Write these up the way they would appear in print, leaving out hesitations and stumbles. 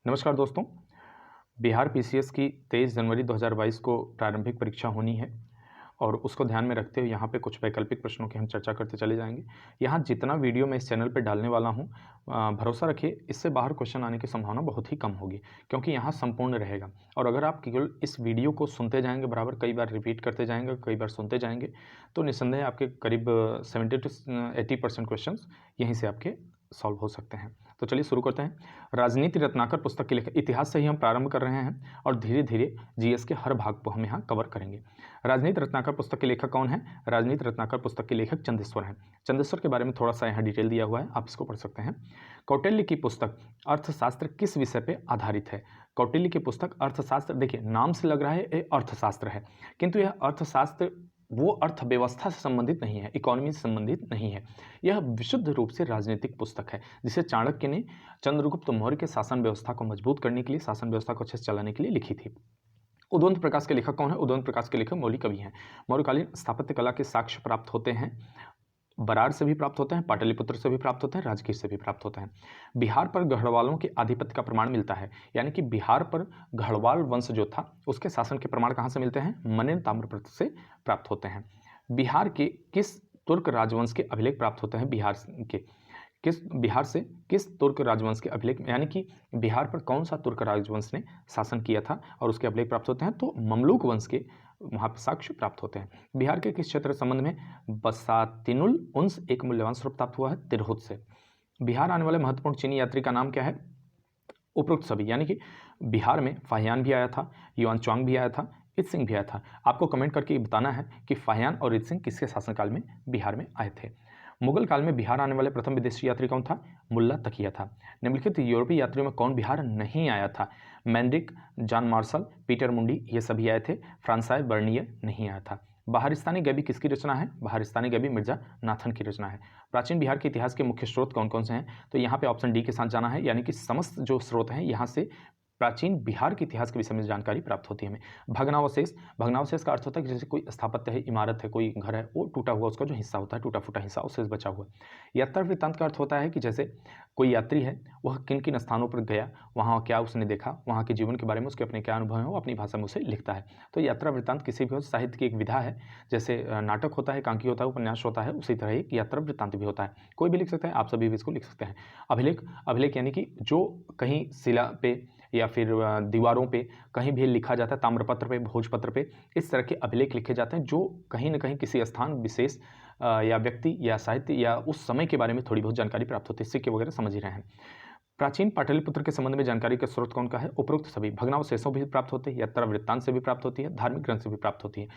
नमस्कार दोस्तों। बिहार पीसीएस की 23 जनवरी 2022 को प्रारंभिक परीक्षा होनी है और उसको ध्यान में रखते हुए यहाँ पे कुछ वैकल्पिक प्रश्नों की हम चर्चा करते चले जाएंगे। यहाँ जितना वीडियो मैं इस चैनल पे डालने वाला हूँ, भरोसा रखिए इससे बाहर क्वेश्चन आने की संभावना बहुत ही कम होगी, क्योंकि यहाँ संपूर्ण रहेगा। और अगर आप केवल इस वीडियो को सुनते जाएंगे, बराबर कई बार रिपीट करते जाएंगे, कई बार सुनते जाएंगे, तो निस्संदेह आपके करीब 70 to 80% क्वेश्चन यहीं से आपके सॉल्व हो सकते हैं। तो चलिए शुरू करते हैं। राजनीति रत्नाकर पुस्तक के लेखक, इतिहास से ही हम प्रारंभ कर रहे हैं और धीरे धीरे जीएस के हर भाग को हम यहाँ कवर करेंगे। राजनीति रत्नाकर पुस्तक के लेखक कौन है? राजनीति रत्नाकर पुस्तक के लेखक चंदेश्वर हैं। चंदेश्वर के बारे में थोड़ा सा यहाँ डिटेल दिया हुआ है, आप इसको पढ़ सकते हैं। कौटिल्य की पुस्तक अर्थशास्त्र किस विषय पे आधारित है? कौटिल्य की पुस्तक अर्थशास्त्र, देखिए नाम से लग रहा है ये अर्थशास्त्र है, किंतु यह अर्थशास्त्र वो अर्थव्यवस्था से संबंधित नहीं है, इकोनॉमी से संबंधित नहीं है। यह विशुद्ध रूप से राजनीतिक पुस्तक है, जिसे चाणक्य ने चंद्रगुप्त मौर्य के शासन व्यवस्था को मजबूत करने के लिए, शासन व्यवस्था को अच्छे से चलाने के लिए लिखी थी। उद्वंत प्रकाश के लेखक कौन है? उद्वंत प्रकाश के लेखक मौलिक कवि हैं। मौर्यकालीन स्थापत्य कला के साक्ष्य प्राप्त होते हैं, बरार से भी प्राप्त होते हैं, पाटलिपुत्र से भी प्राप्त होते हैं, राजगीर से भी प्राप्त होते हैं। बिहार पर गढ़वालों के आधिपत्य का प्रमाण मिलता है, यानी कि बिहार पर गढ़वाल वंश जो था उसके शासन के प्रमाण कहाँ से मिलते हैं? मनेर ताम्रपत्र से प्राप्त होते हैं। बिहार के किस तुर्क राजवंश के अभिलेख प्राप्त होते हैं? बिहार से किस तुर्क राजवंश के अभिलेख, यानी कि बिहार पर कौन सा तुर्क राजवंश ने शासन किया था और उसके अभिलेख प्राप्त होते हैं? तो ममलूक वंश के वहाँ पर साक्ष्य प्राप्त होते हैं। बिहार के किस क्षेत्र संबंध में बसातिनुल उन्स एक मूल्यवान स्वरूप प्राप्त हुआ है? तिरहुत से। बिहार आने वाले महत्वपूर्ण चीनी यात्री का नाम क्या है? उपरोक्त सभी, यानी कि बिहार में फाहियान भी आया था, युआनचांग भी आया था, इत्सिंग भी आया था। आपको कमेंट करके बताना है कि फाहियान और इत्सिंग किसके शासनकाल में बिहार में आए थे। मुगल काल में बिहार आने वाले प्रथम विदेशी यात्री कौन था? मुल्ला तकिया था। निम्नलिखित यूरोपीय यात्रियों में कौन बिहार नहीं आया था? मैंड्रिक, जॉन मार्शल, पीटर मुंडी, ये सभी आए थे। फ्रांसाय बर्नियर नहीं आया था। बहारिस्तानी गबी किसकी रचना है? बहारिस्तानी गबी मिर्जा नाथन की रचना है। प्राचीन बिहार के इतिहास के मुख्य स्रोत कौन कौन से हैं? तो यहाँ पे ऑप्शन डी के साथ जाना है, यानी कि समस्त जो स्रोत हैं यहाँ से प्राचीन बिहार के इतिहास के विषय में जानकारी प्राप्त होती है हमें। भग्नावशेष, भग्नावशेष का अर्थ होता है कि जैसे कोई स्थापत्य है, इमारत है, कोई घर है, वो टूटा हुआ उसका जो हिस्सा होता है, टूटा फूटा हिस्सा, उससे बचा हुआ। यात्रा वृत्तांत का अर्थ होता है कि जैसे कोई यात्री है, वह किन किन स्थानों पर गया, वहाँ क्या उसने देखा, वहाँ के जीवन के बारे में उसके अपने क्या अनुभव हैं, वो अपनी भाषा में उसे लिखता है। तो यात्रा वृत्तांत किसी भी साहित्य की एक विधा है, जैसे नाटक होता है, एकांकी होता है, उपन्यास होता है, उसी तरह एक यात्रा वृत्तांत भी होता है। कोई भी लिख सकता है, आप सभी भी इसको लिख सकते हैं। अभिलेख, अभिलेख यानी कि जो कहीं शिला पे या फिर दीवारों पे कहीं भी लिखा जाता है, ताम्रपत्र पे, भोजपत्र पे, इस तरह के अभिलेख लिखे जाते हैं जो कहीं ना कहीं किसी स्थान विशेष या व्यक्ति या साहित्य या उस समय के बारे में थोड़ी बहुत जानकारी प्राप्त होती है। सिक्के वगैरह समझ ही रहे हैं। प्राचीन पाटलिपुत्र के संबंध में जानकारी का स्रोत कौन का है? उपरोक्त सभी। भग्नावशेषों भी प्राप्त होते हैं, यात्रा वृत्तांत से भी प्राप्त होती है, धार्मिक ग्रंथ से भी प्राप्त होती है।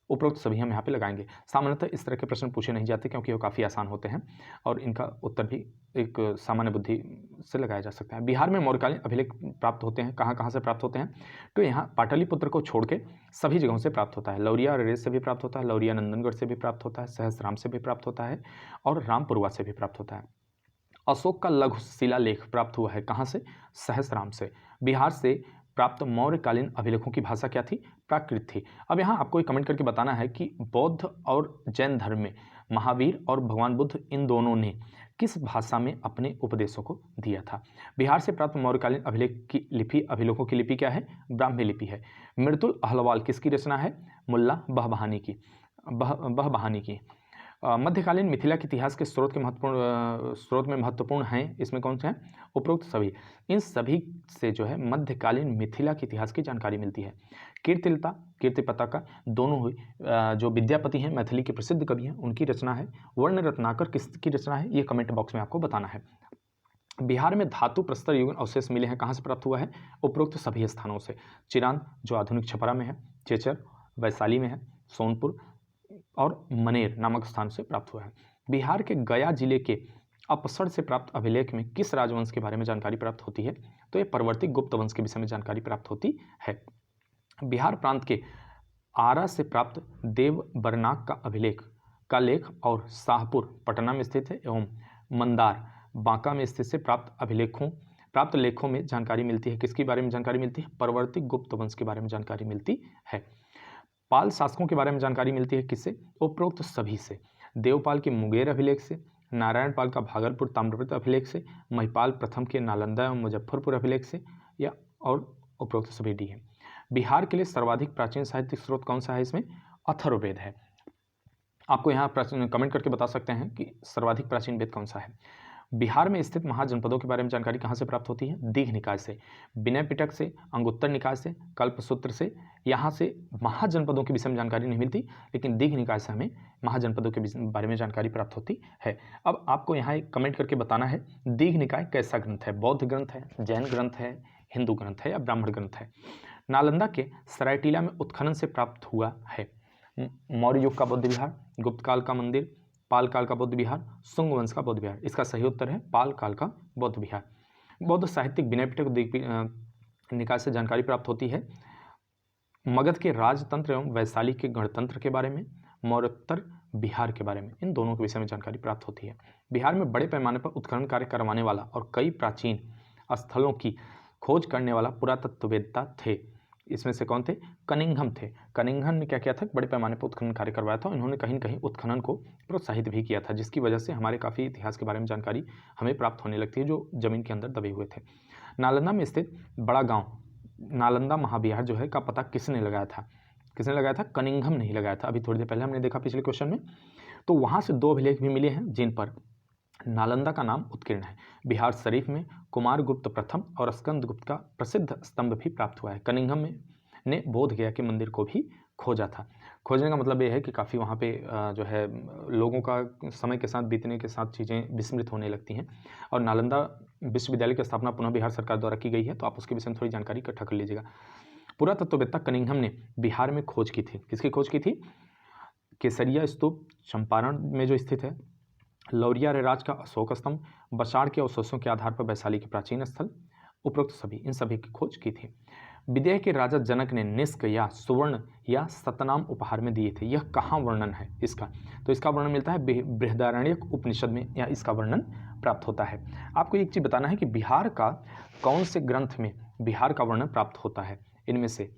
उपरोक्त सभी हम यहाँ पे लगाएंगे। सामान्यतः इस तरह के प्रश्न पूछे नहीं जाते क्योंकि वो काफ़ी आसान होते हैं और इनका उत्तर भी एक सामान्य बुद्धि से लगाया जा सकता है। बिहार में मौर्यकालीन अभिलेख प्राप्त होते हैं, कहाँ कहाँ से प्राप्त होते हैं? तो यहाँ पाटलिपुत्र को छोड़ के सभी जगहों से प्राप्त होता है। लौरिया और रेस से भी प्राप्त होता है, लौरिया नंदनगढ़ से भी प्राप्त होता है, सहसराम से भी प्राप्त होता है और रामपुरवा से भी प्राप्त होता है। अशोक का लघु शिलालेख प्राप्त हुआ है कहाँ से? सहस्राम से। बिहार से प्राप्त मौर्यकालीन अभिलेखों की भाषा क्या थी? प्राकृत थी। अब यहाँ आपको एक कमेंट करके बताना है कि बौद्ध और जैन धर्म में महावीर और भगवान बुद्ध इन दोनों ने किस भाषा में अपने उपदेशों को दिया था? बिहार से प्राप्त मौर्यकालीन अभिलेख की लिपि, अभिलेखों की लिपि क्या है? ब्राह्मी लिपि है। मृदुल अहलवाल किसकी रचना है? मुल्ला बहबहानी की, बहबहानी की। मध्यकालीन मिथिला के इतिहास के स्रोत में महत्वपूर्ण हैं, इसमें कौन से हैं? उपरोक्त सभी। इन सभी से जो है मध्यकालीन मिथिला के इतिहास की जानकारी मिलती है। कीर्तिलता, कीर्तिपताका दोनों हुई जो विद्यापति हैं, मैथिली के प्रसिद्ध कवि हैं, उनकी रचना है। वर्ण रत्नाकर किसकी रचना है? ये कमेंट बॉक्स में आपको बताना है। बिहार में धातु प्रस्तर युगन अवशेष मिले हैं, कहाँ से प्राप्त हुआ है? उपरोक्त सभी स्थानों से। चिरांद जो आधुनिक छपरा में है, चेचर वैशाली में है, सोनपुर और मनेर नामक स्थान से प्राप्त हुआ है। बिहार के गया जिले के अपसर से प्राप्त अभिलेख में किस राजवंश के बारे में जानकारी प्राप्त होती है? तो ये परवर्ती गुप्त वंश के विषय में जानकारी प्राप्त होती है। बिहार प्रांत के आरा से प्राप्त देव बरनाक का अभिलेख का लेख और शाहपुर पटना में स्थित है एवं मंदार बांका में स्थित से प्राप्त लेखों में जानकारी मिलती है। किसके बारे में जानकारी मिलती है? परवर्ती गुप्त वंश के बारे में जानकारी मिलती है। पाल शासकों के बारे में जानकारी मिलती है किससे? उपरोक्त सभी से। देवपाल के मुंगेर अभिलेख से, नारायण पाल का भागलपुर ताम्रपत्र अभिलेख से, महिपाल प्रथम के नालंदा एवं मुजफ्फरपुर अभिलेख से, या और उपरोक्त सभी डी है। बिहार के लिए सर्वाधिक प्राचीन साहित्यिक स्रोत कौन सा है? इसमें अथर्ववेद है। आपको यहाँ कमेंट करके बता सकते हैं कि सर्वाधिक प्राचीन वेद कौन सा है। बिहार में स्थित महाजनपदों के बारे में जानकारी कहाँ से प्राप्त होती है? दीघ निकाय से, विनय पिटक से, अंगुत्तर निकाय से, कल्पसूत्र से। यहाँ से महाजनपदों के विषय में जानकारी नहीं मिलती, लेकिन दीघ निकाय से हमें महाजनपदों के बारे में जानकारी प्राप्त होती है। अब आपको यहाँ एक कमेंट करके बताना है, दीघ निकाय कैसा ग्रंथ है? बौद्ध ग्रंथ है, जैन ग्रंथ है, हिंदू ग्रंथ है या ब्राह्मण ग्रंथ है? नालंदा के सरायटीला में उत्खनन से प्राप्त हुआ है। मौर्य युग का बौद्ध विहार, गुप्त काल का मंदिर, पाल काल का बौद्ध विहार, शुंग वंश का बौद्ध विहार। इसका सही उत्तर है पाल काल का बौद्ध विहार। बौद्ध साहित्यिक विनय पिटक निकाय से जानकारी प्राप्त होती है मगध के राजतंत्र एवं वैशाली के गणतंत्र के बारे में, मौर्योत्तर बिहार के बारे में। इन दोनों के विषय में जानकारी प्राप्त होती है। बिहार में बड़े पैमाने पर उत्खनन कार्य करवाने वाला और कई प्राचीन स्थलों की खोज करने वाला पुरातत्ववेत्ता थे। इसमें से कौन थे? कनिंघम थे। कनिंघम ने क्या किया था? बड़े पैमाने पर उत्खनन कार्य करवाया था। इन्होंने कहीं न कहीं उत्खनन को प्रोत्साहित भी किया था, जिसकी वजह से हमारे काफ़ी इतिहास के बारे में जानकारी हमें प्राप्त होने लगती है जो जमीन के अंदर दबे हुए थे। नालंदा में स्थित बड़ा गांव नालंदा महाविहार जो है का पता किसने लगाया था? किसने लगाया था? कनिंघम नहीं लगाया था। अभी थोड़ी देर पहले हमने देखा पिछले क्वेश्चन में। तो वहाँ से 2 अभिलेख भी मिले हैं जिन पर नालंदा का नाम उत्कीर्ण है। बिहार शरीफ में कुमारगुप्त प्रथम और स्कंदगुप्त का प्रसिद्ध स्तंभ भी प्राप्त हुआ है। कनिंघम ने बोध गया के मंदिर को भी खोजा था। खोजने का मतलब ये है कि काफ़ी वहाँ पे जो है लोगों का समय के साथ बीतने के साथ चीज़ें विस्मृत होने लगती हैं। और नालंदा विश्वविद्यालय की स्थापना पुनः बिहार सरकार द्वारा की गई है, तो आप उसके विषय में थोड़ी जानकारी इकट्ठा कर लीजिएगा। पुरातत्ववेत्ता कनिंघम ने बिहार में खोज की थी। किसकी खोज की थी? केसरिया स्तूप चंपारण में जो स्थित है, लौरिया राज का अशोक स्तंभ, बसाड़ के अवशेषों के आधार पर वैशाली के प्राचीन स्थल, उपरोक्त सभी इन सभी की खोज की थी। विदेह के राजा जनक ने निष्क या सुवर्ण या सतनाम उपहार में दिए थे। यह कहाँ वर्णन है इसका? तो इसका वर्णन मिलता है बृहदारण्यक उपनिषद में, या इसका वर्णन प्राप्त होता है। आपको एक चीज़ बताना है कि बिहार का कौन से ग्रंथ में बिहार का वर्णन प्राप्त होता है। इनमें से